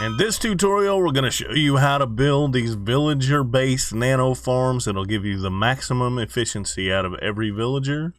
In this tutorial, we're going to show you how to build these villager-based nano farms that'll give you the maximum efficiency out of every villager.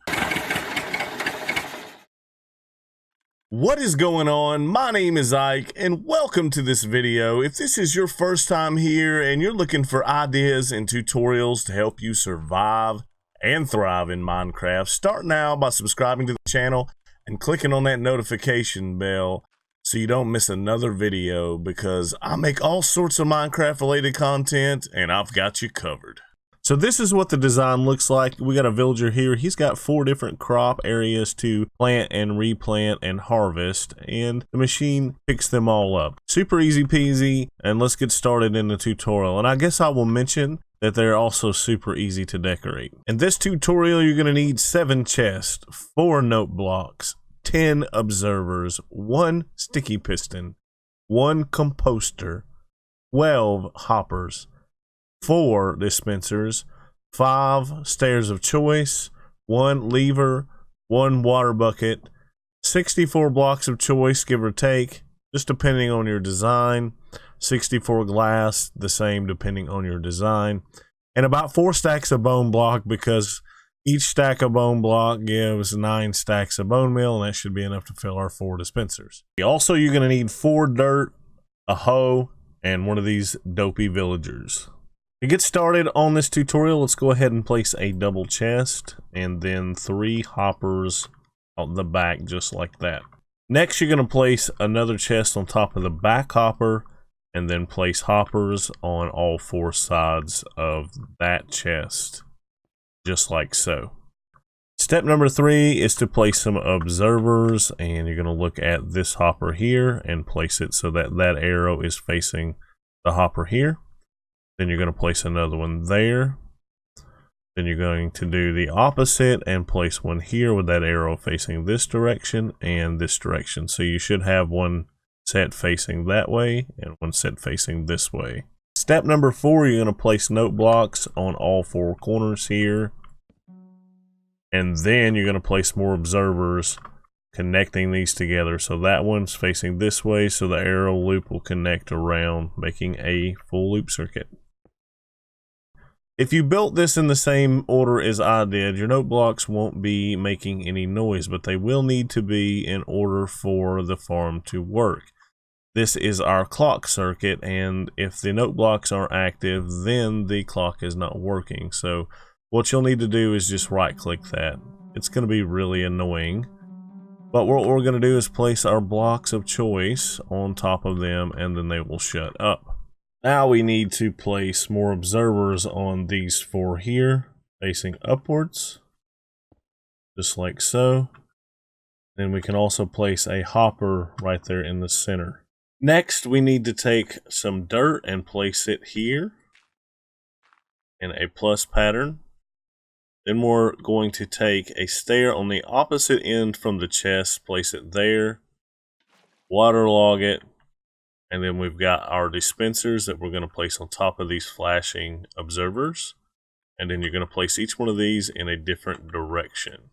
What is going on? My name is Ike, and welcome to this video. If this is your first time here and you're looking for ideas and tutorials to help you survive and thrive in Minecraft, start now by subscribing to the channel and clicking on that notification bell so you don't miss another video, because I make all sorts of Minecraft related content and I've got you covered. So this is what the design looks like. We got a villager here. He's got 4 different crop areas to plant and replant and harvest, and the machine picks them all up. Super easy peasy, and let's get started in the tutorial. And I guess I will mention that they're also super easy to decorate. In this tutorial, you're gonna need 7 chests, 4 note blocks, 10 observers, 1 sticky piston, 1 composter, 12 hoppers, 4 dispensers, 5 stairs of choice, 1 lever, 1 water bucket, 64 blocks of choice, give or take, just depending on your design, 64 glass, the same depending on your design, and about 4 stacks of bone block, because each stack of bone block gives 9 stacks of bone meal, and that should be enough to fill our 4 dispensers. Also, you're going to need 4 dirt, a hoe, and one of these dopey villagers. To get started on this tutorial, let's go ahead and place a double chest and then 3 hoppers out the back, just like that. Next, you're going to place another chest on top of the back hopper, and then place hoppers on all 4 sides of that chest, just like so. Step number 3 is to place some observers, and you're going to look at this hopper here and place it so that that arrow is facing the hopper here. Then you're going to place another one there. Then you're going to do the opposite and place one here with that arrow facing this direction and this direction. So you should have one set facing that way and one set facing this way. Step number 4, you're going to place note blocks on all 4 corners here. And then you're going to place more observers connecting these together. So that one's facing this way, so the arrow loop will connect around, making a full loop circuit. If you built this in the same order as I did, your note blocks won't be making any noise, but they will need to be in order for the farm to work. This is our clock circuit, and if the note blocks aren't active, then the clock is not working. So what you'll need to do is just right click that. It's going to be really annoying, but what we're going to do is place our blocks of choice on top of them, and then they will shut up. Now we need to place more observers on these 4 here, facing upwards, just like so. Then we can also place a hopper right there in the center. Next, we need to take some dirt and place it here in a plus pattern. Then we're going to take a stair on the opposite end from the chest, place it there, waterlog it, and then we've got our dispensers that we're going to place on top of these flashing observers. And then you're going to place each one of these in a different direction,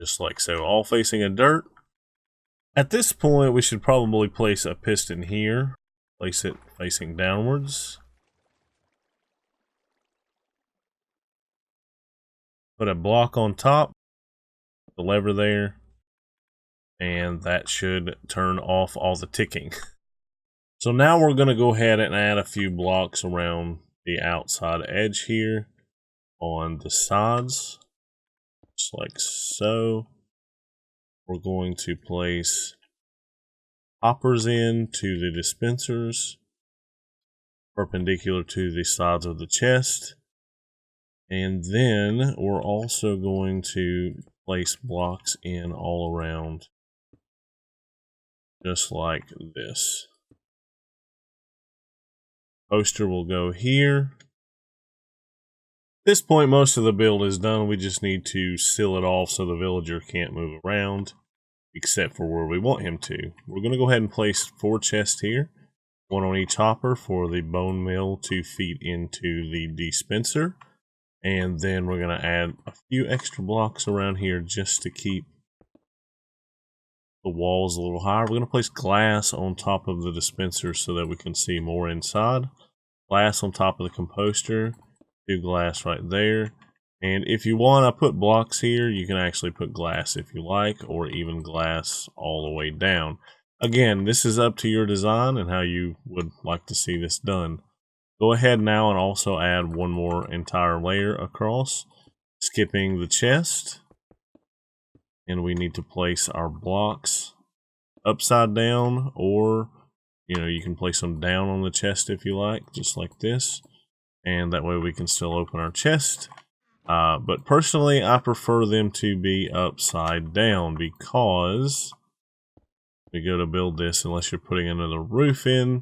just like so, all facing a dirt. At this point, we should probably place a piston here, place it facing downwards. Put a block on top, the lever there, and that should turn off all the ticking. So now we're going to go ahead and add a few blocks around the outside edge here on the sides, just like so. We're going to place hoppers in to the dispensers, perpendicular to the sides of the chest. And then we're also going to place blocks in all around, just like this. Poster will go here. At this point, most of the build is done. We just need to seal it off so the villager can't move around, except for where we want him to. We're going to go ahead and place 4 chests here, 1 on each hopper for the bone meal to feed into the dispenser. And then we're going to add a few extra blocks around here just to keep the walls a little higher. We're going to place glass on top of the dispenser so that we can see more inside. Glass on top of the composter. Do glass right there. And if you want to put blocks here, you can actually put glass if you like, or even glass all the way down. Again, this is up to your design and how you would like to see this done. Go ahead now and also add one more entire layer across, skipping the chest. And we need to place our blocks upside down, or you can place them down on the chest if you like, just like this. And that way we can still open our chest. But personally, I prefer them to be upside down because we go to build this, unless you're putting another roof in,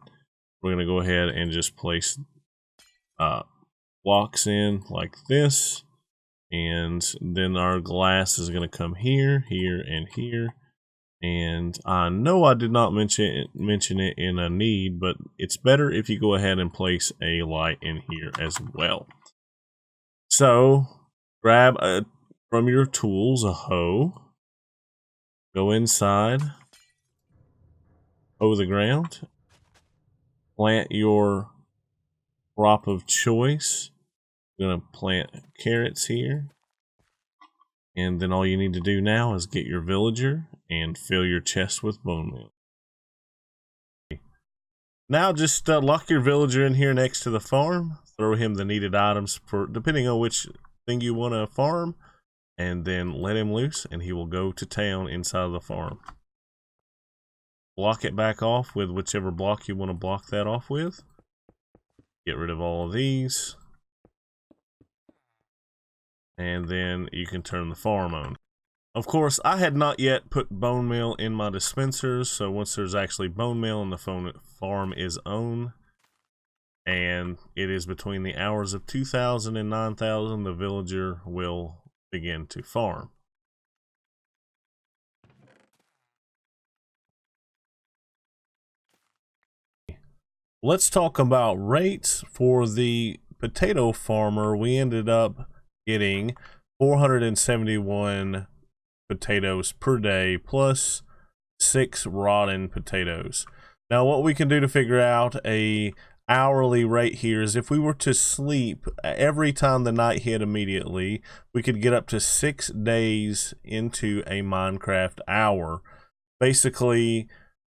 we're going to go ahead and just place blocks in like this. And then our glass is going to come here, here, and here. And I know I did not mention it in a need, but it's better if you go ahead and place a light in here as well. So grab from your tools a hoe, go inside, hoe the ground, plant your crop of choice. I'm going to plant carrots here. And then all you need to do now is get your villager and fill your chest with bone meal. Now just lock your villager in here next to the farm. Throw him the needed items for depending on which thing you want to farm. And then let him loose and he will go to town inside of the farm. Block it back off with whichever block you want to block that off with. Get rid of all of these. And then you can turn the farm on. Of course, I had not yet put bone meal in my dispensers, so once there's actually bone meal and the farm is on, and it is between the hours of 2,000 and 9,000, the villager will begin to farm. Let's talk about rates. For the potato farmer, we ended up getting 471 potatoes per day plus 6 rotten potatoes. Now what we can do to figure out a hourly rate here is if we were to sleep every time the night hit immediately, we could get up to 6 days into a Minecraft hour. Basically,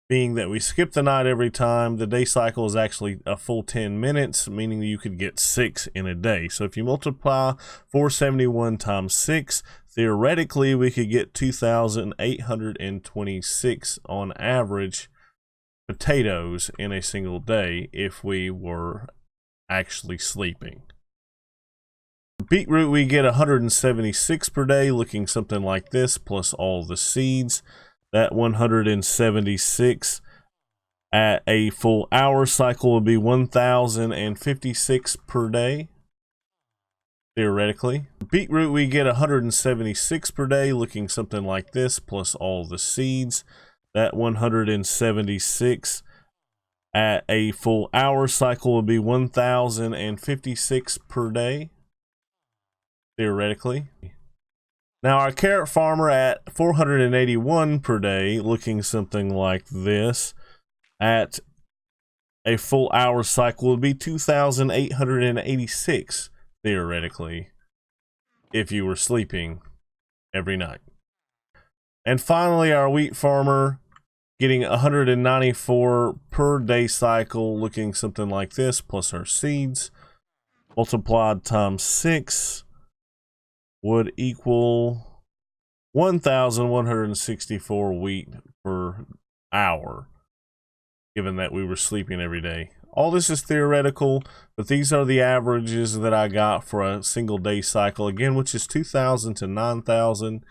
being that we skip the night every time, the day cycle is actually a full 10 minutes, meaning you could get 6 in a day. So if you multiply 471 times 6, theoretically we could get 2,826 on average potatoes in a single day if we were actually sleeping. Beetroot we get 176 per day, looking something like this, plus all the seeds. That 176 at a full hour cycle would be 1,056 per day, theoretically. Beetroot we get 176 per day, looking something like this, plus all the seeds. That 176 at a full hour cycle would be 1,056 per day, theoretically. Now our carrot farmer at 481 per day, looking something like this, at a full hour cycle would be 2,886, theoretically, if you were sleeping every night. And finally, our wheat farmer getting 194 per day cycle, looking something like this, plus our seeds, multiplied times 6. Would equal 1,164 wheat per hour, given that we were sleeping every day. All this is theoretical, but these are the averages that I got for a single day cycle, again, which is 2,000 to 9,000.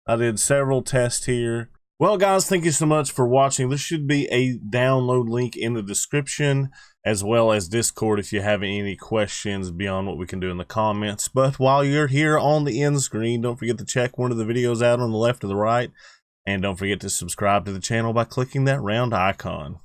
I did several tests here. Well, guys, thank you so much for watching. There should be a download link in the description, as well as Discord if you have any questions beyond what we can do in the comments. But while you're here on the end screen, don't forget to check one of the videos out on the left or the right. And don't forget to subscribe to the channel by clicking that round icon.